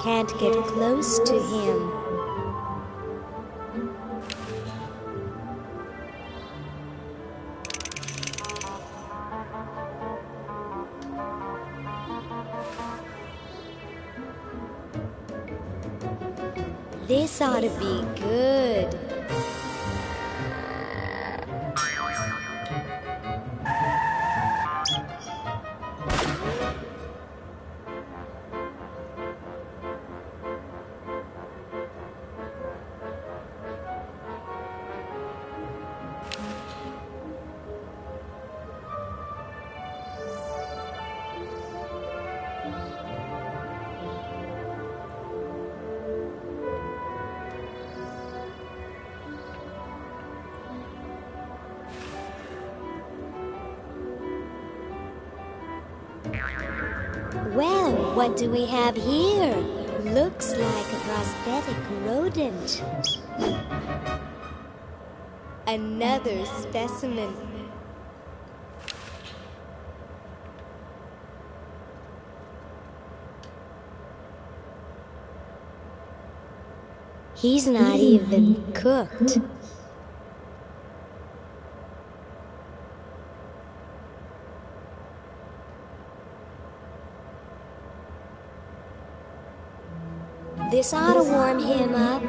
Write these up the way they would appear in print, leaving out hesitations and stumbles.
Can't get close to him. This ought to be good. Well, what do we have here? Looks like a prosthetic rodent. Another specimen. He's not even cooked. This ought to warm him up.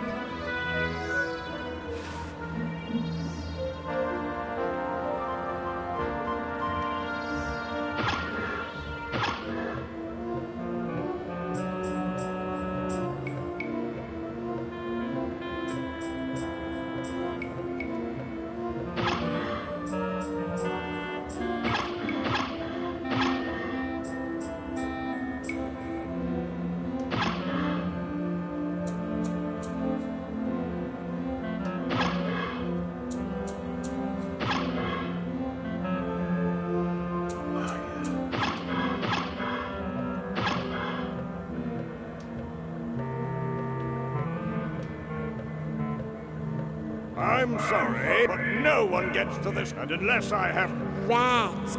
I'm sorry, but no one gets to this end unless I have... Rats.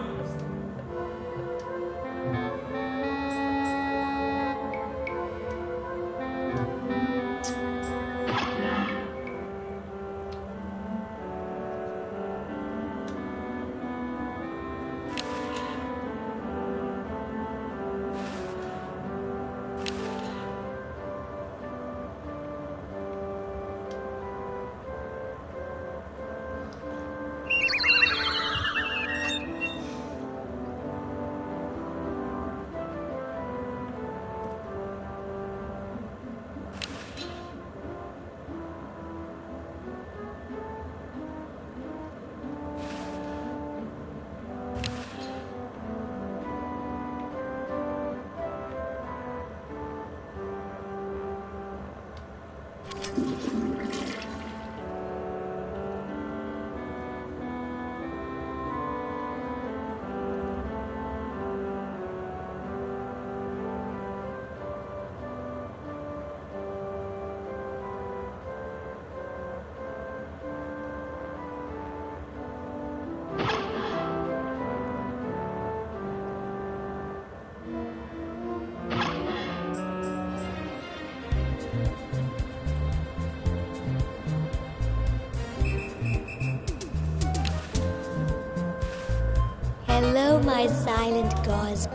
Hello, my silent gauze.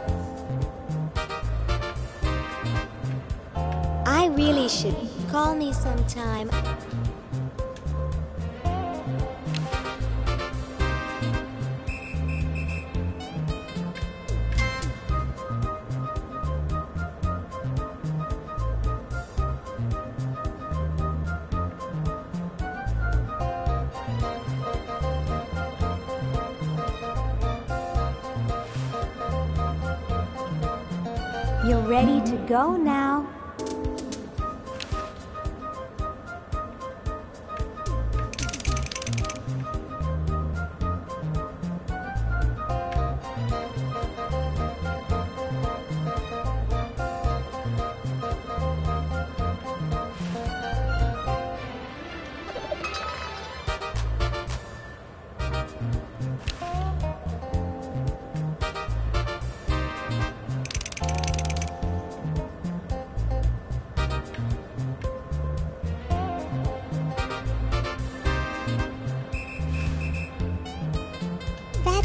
I really should call me sometime. You're ready to go now.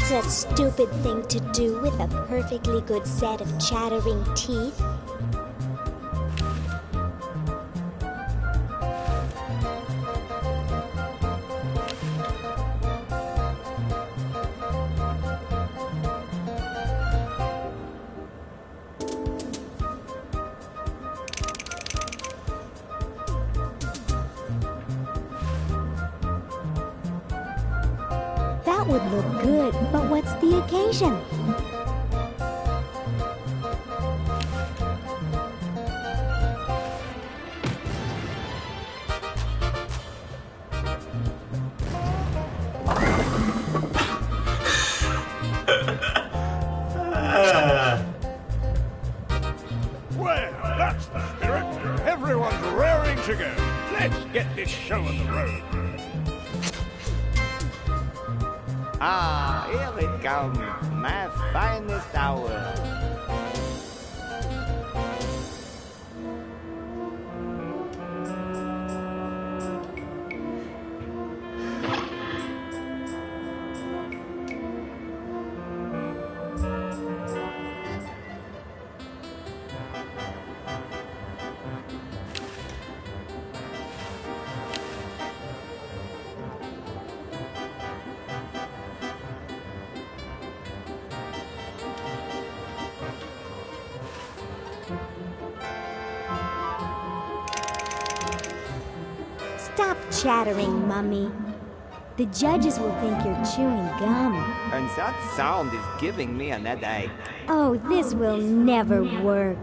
That's a stupid thing to do with a perfectly good set of chattering teeth. That would look good, but what's the occasion? Well, that's the spirit. Everyone's raring to go. Let's get this show on the road. Ah, here it comes, my finest hour. Stop chattering, Mummy. The judges will think you're chewing gum. And that sound is giving me an headache. Oh, this will never work.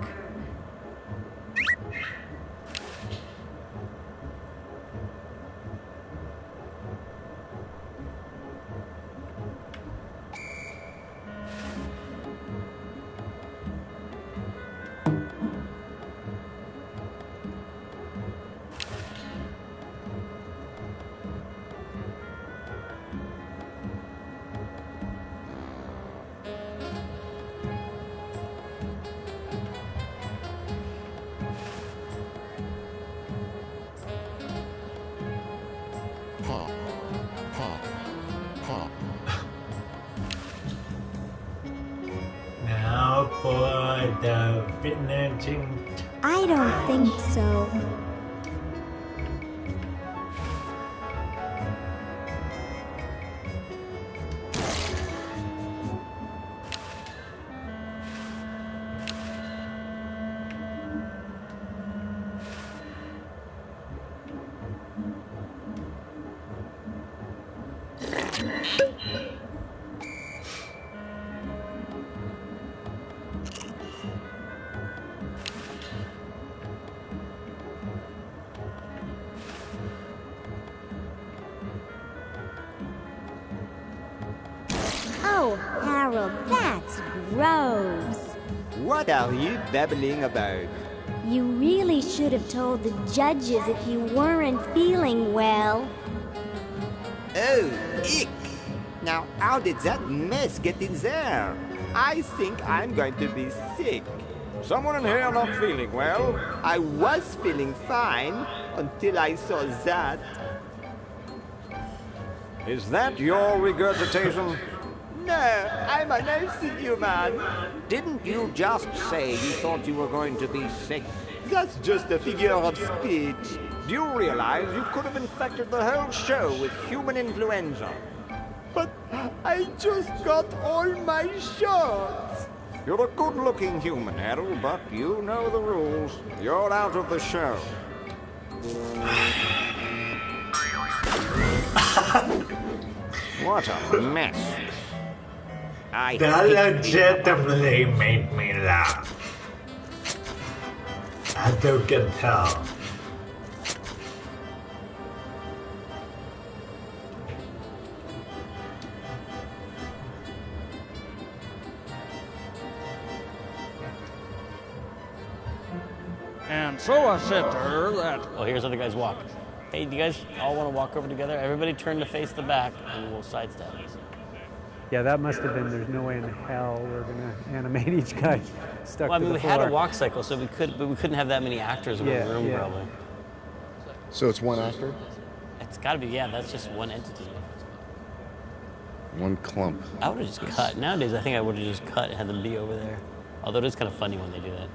Now for the finishing. I don't think so. Oh, Harold, that's gross. What are you babbling about? You really should have told the judges if you weren't feeling well. Oh, ick! Now, how did that mess get in there? I think I'm going to be sick. Someone in here not feeling well? I was feeling fine until I saw that. Is that your regurgitation? No, I'm an healthy human. Didn't you just say you thought you were going to be sick? That's just a figure of speech. Do you realize you could have infected the whole show with human influenza? But I just got all my shots. You're a good-looking human, Harold, but you know the rules. You're out of the show. What a mess. That legitimately made me laugh. As you can tell. And so I said to her that... Oh, here's how the guys walk. Hey, do you guys all want to walk over together? Everybody turn to face the back, and we'll sidestep. Yeah, that must have been, there's no way in hell we're going to animate each guy stuck Well, I to mean, the we had floor. a walk cycle, so we could, but we couldn't have that many actors in Yeah, one room, yeah. probably. So it's one actor? It's got to be, yeah, that's just one entity. One clump. I would have just cut. Nowadays, I think I would have just cut and had them be over there. Although it is kind of funny when they do that.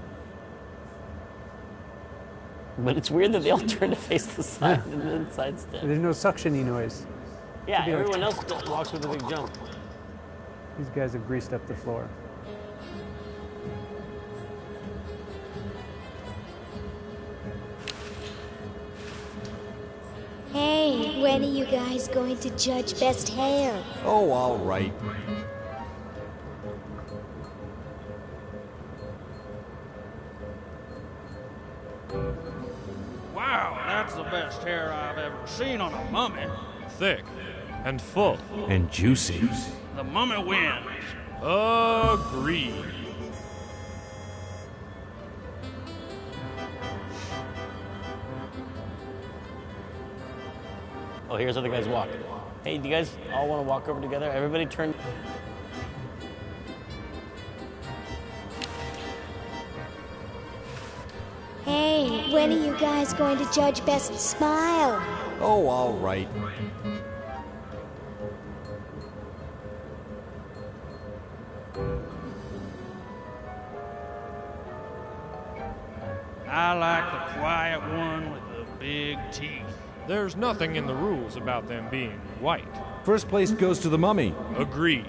But it's weird that they all turn to face the side and then sidestep. There's no suction-y noise. Yeah, be like- everyone else walks with a big jump. These guys have greased up the floor. Hey, when are you guys going to judge best hair? Oh, all right. Wow, that's the best hair I've ever seen on a mummy. Thick and full. And juicy. The mummy wins. Agreed. Oh, here's how the guys walk. Hey, do you guys all want to walk over together? Everybody turn. Hey, when are you guys going to judge best smile? Oh, all right. I like the quiet one with the big teeth. There's nothing in the rules about them being white. First place goes to the mummy. Agreed.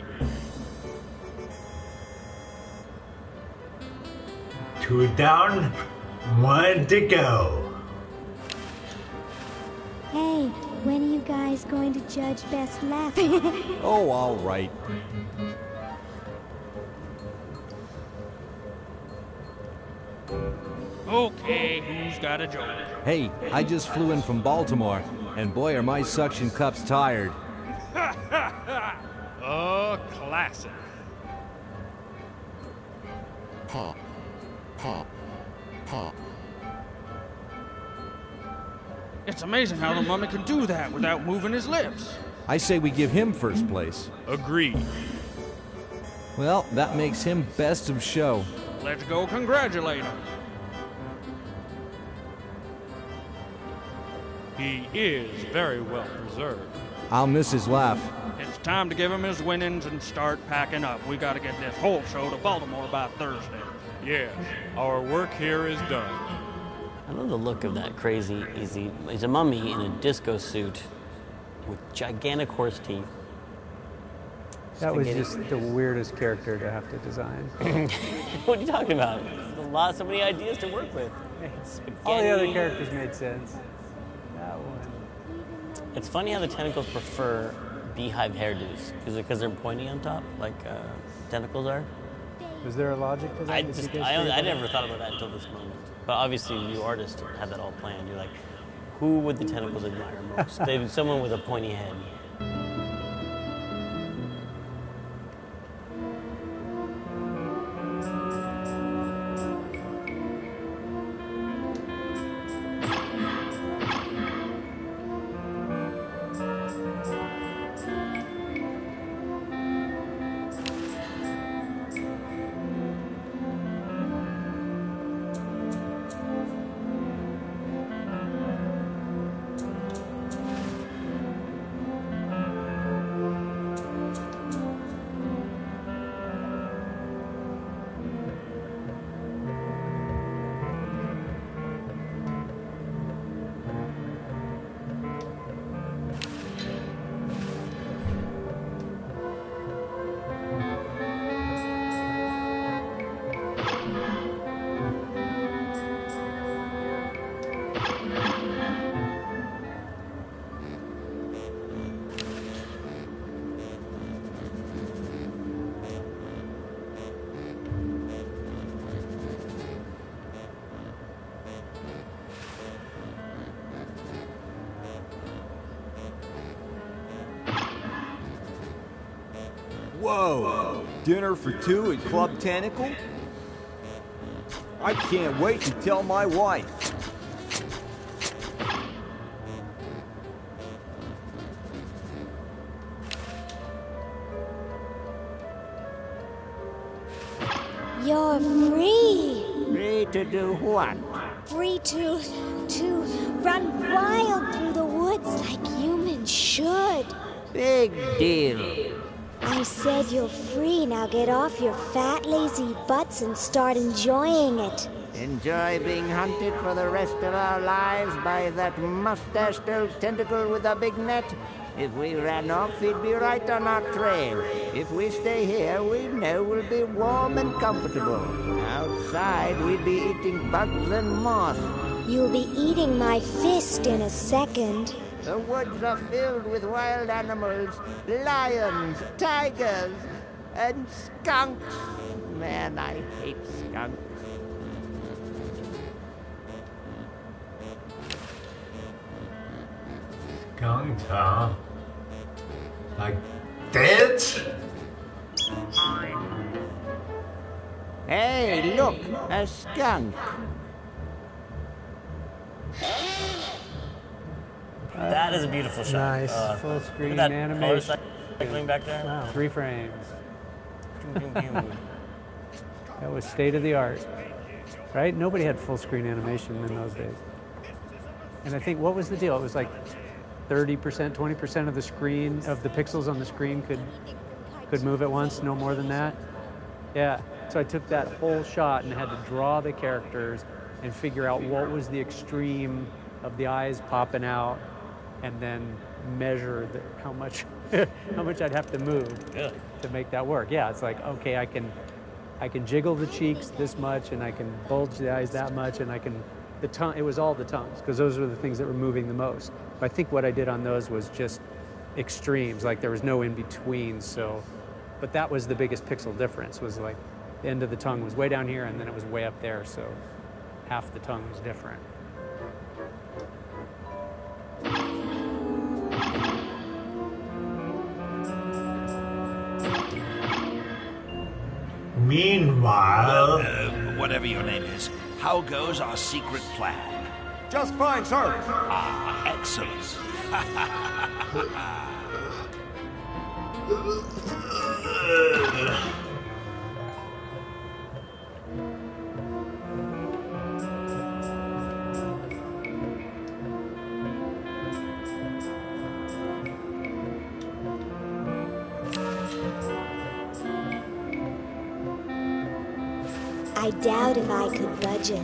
2 down, 1 to go. Hey, when are you guys going to judge best laugh? Oh, all right. Okay, who's got a joke? Hey, I just flew in from Baltimore, and boy, are my suction cups tired. A classic. Pop. Pop. Pop. It's amazing how the mummy can do that without moving his lips. I say we give him first place. Agreed. Well, that makes him best of show. Let's go congratulate him. He is very well preserved. I'll miss his laugh. It's time to give him his winnings and start packing up. We got to get this whole show to Baltimore by Thursday. Yes, our work here is done. I love the look of that crazy. He's a mummy in a disco suit with gigantic horse teeth. That was just the weirdest character to have to design. What are you talking about? There's so many ideas to work with. Spaghetti. All the other characters made sense. That one. It's funny how the tentacles prefer beehive hairdos. Is it because they're pointy on top, like tentacles are? Was there a logic to that? I Did you just, guys I, figure I that never out? thought about that until this moment. But obviously, you artists had that all planned. You're like, who would the tentacles admire most? Someone with a pointy head. Whoa! Dinner for two at Club Tentacle? I can't wait to tell my wife. You're free. Free to do what? Free to run wild through the woods like humans should. Big deal. I said you're free. Now get off your fat, lazy butts and start enjoying it. Enjoy being hunted for the rest of our lives by that mustached old tentacle with a big net? If we ran off, he'd be right on our trail. If we stay here, we know we'll be warm and comfortable. Outside, we'd be eating bugs and moss. You'll be eating my fist in a second. The woods are filled with wild animals, lions, tigers, and skunks. Man, I hate skunks. Skunked, huh? Like this? Hey, look, a skunk. That is a beautiful shot. Nice. Full screen Look at that animation. color cycling back there. Wow, 3 frames. Pew, pew, pew. That was state of the art, right? Nobody had full screen animation in those days. And I think, what was the deal? It was like 30%, 20% of the screen, of the pixels on the screen could move at once, no more than that. Yeah, so I took that whole shot and had to draw the characters and figure out what was the extreme of the eyes popping out, and then measure how much I'd have to move to make that work. Yeah, it's like, okay, I can jiggle the cheeks this much, and I can bulge the eyes that much, and I can, the tongue, it was all the tongues, because those were the things that were moving the most. I think what I did on those was just extremes, like there was no in between, so, but that was the biggest pixel difference, was like the end of the tongue was way down here, and then it was way up there, so half the tongue was different. Meanwhile, Whatever your name is, how goes our secret plan? Just fine, sir. Ah, excellent. I doubt if I could budget.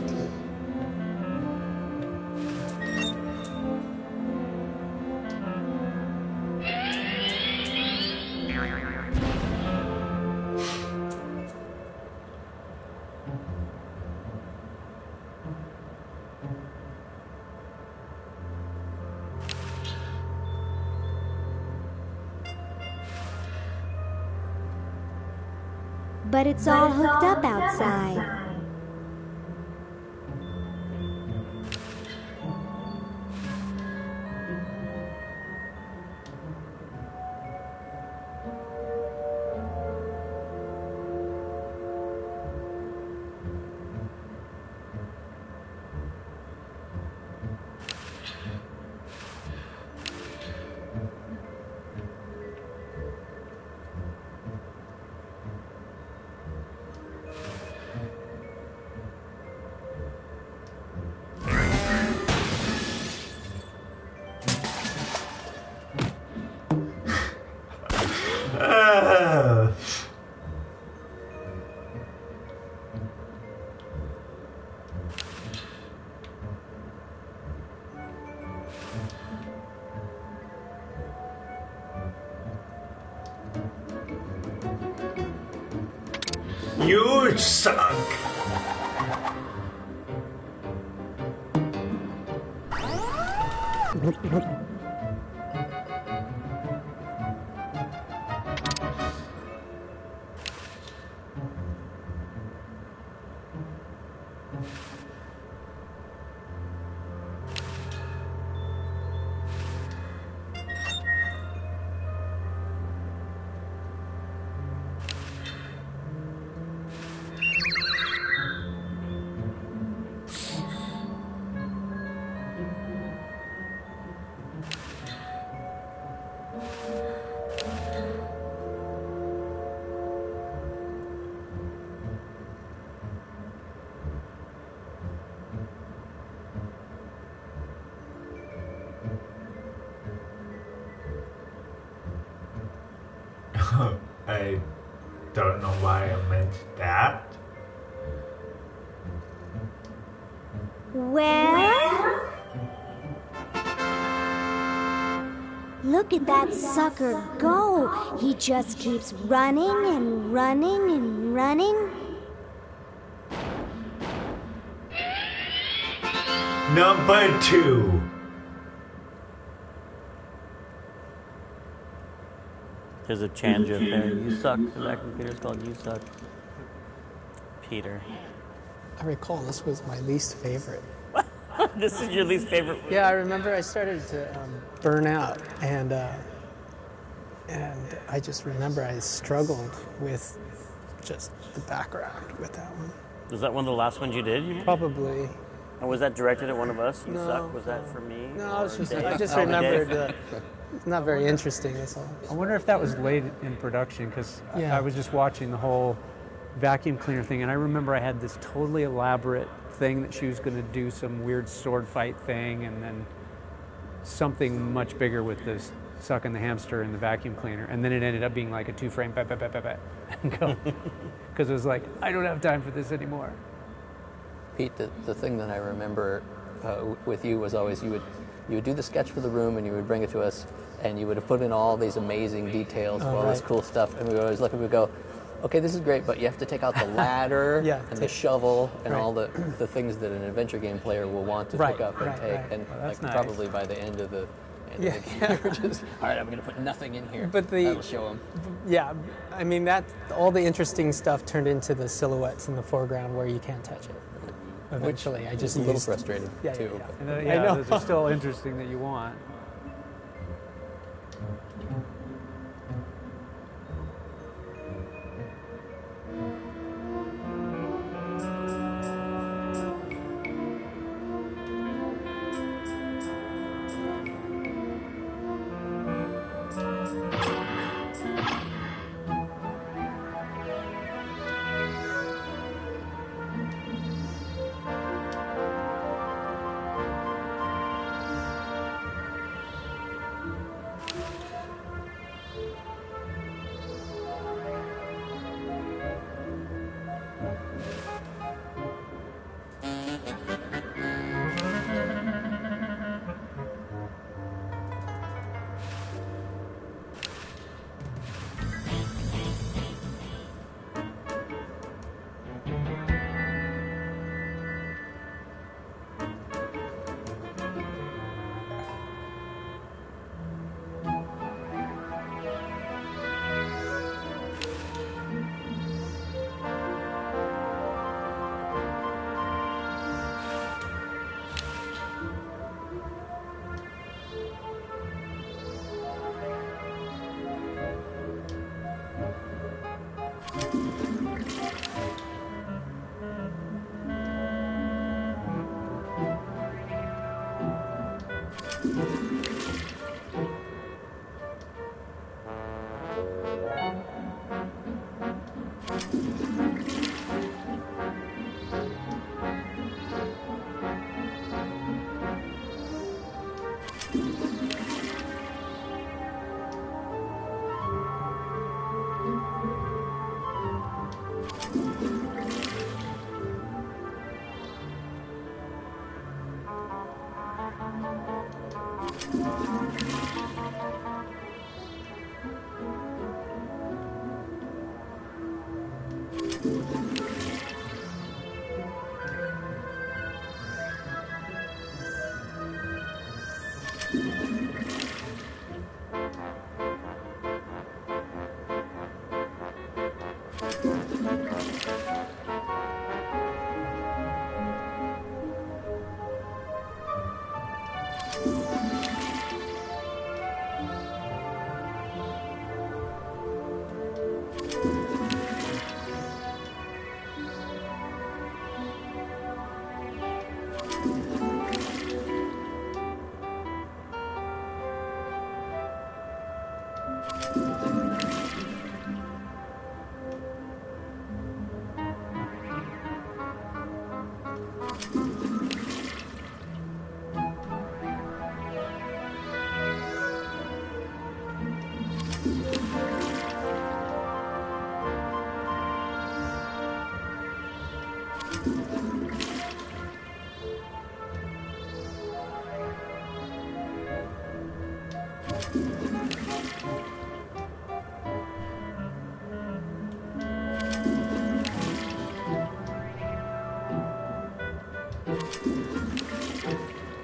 But it's all hooked up outside. you suck. don't know why I meant that. Well, look at that sucker go. He just keeps running and running and running. Number 2. There's a chant joke there. You suck. The vacuum cleaner's called You Suck. Peter. I recall this was my least favorite. This is your least favorite? Yeah, I remember I started to burn out, and I just remember I struggled with just the background with that one. Was that one of the last ones you did? Probably. And was that directed at one of us? You No, suck. Was that for me? No, I Dave? just remembered. Not very interesting. That's all. I wonder if that was late in production, because Yeah. I was just watching the whole vacuum cleaner thing, and I remember I had this totally elaborate thing that she was going to do some weird sword fight thing, and then something much bigger with this sucking the hamster and the vacuum cleaner, and then it ended up being like a 2-frame and go, because it was like, I don't have time for this anymore. Pete, the thing that I remember with you was always you would do the sketch for the room and you would bring it to us, and you would have put in all these amazing details of all this cool stuff, and we would always look and we go, okay, this is great, but you have to take out the ladder and the shovel and all the things that an adventure game player will want to pick up and take. And Well, like nice. probably by the end of the game, you're just, all right, I'm going to put nothing in here. But That'll show them. Yeah, I mean that all the interesting stuff turned into the silhouettes in the foreground where you can't touch it. Eventually, I just a little used- frustrated Yeah, too. yeah, And I yeah, know. those are still interesting that you want.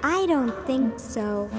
I don't think so.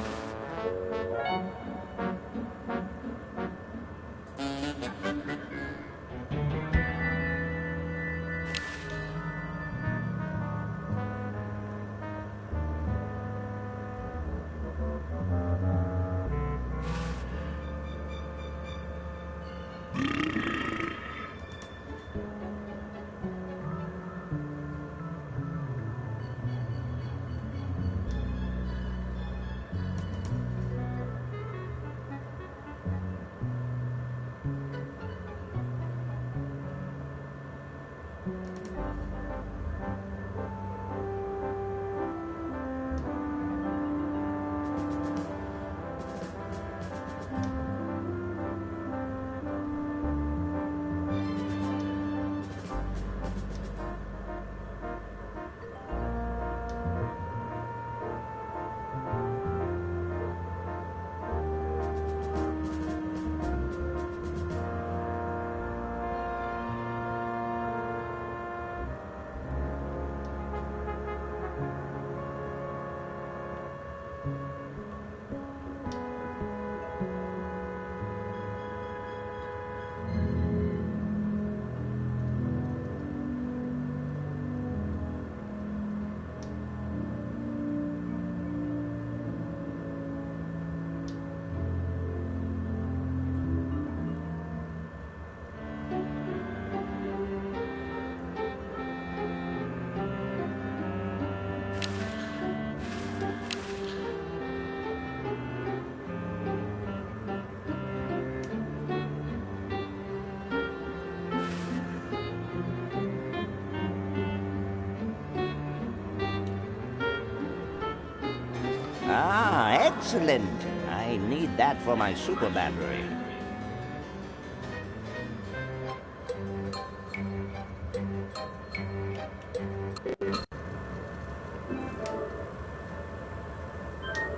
Ah, excellent. I need that for my super battery.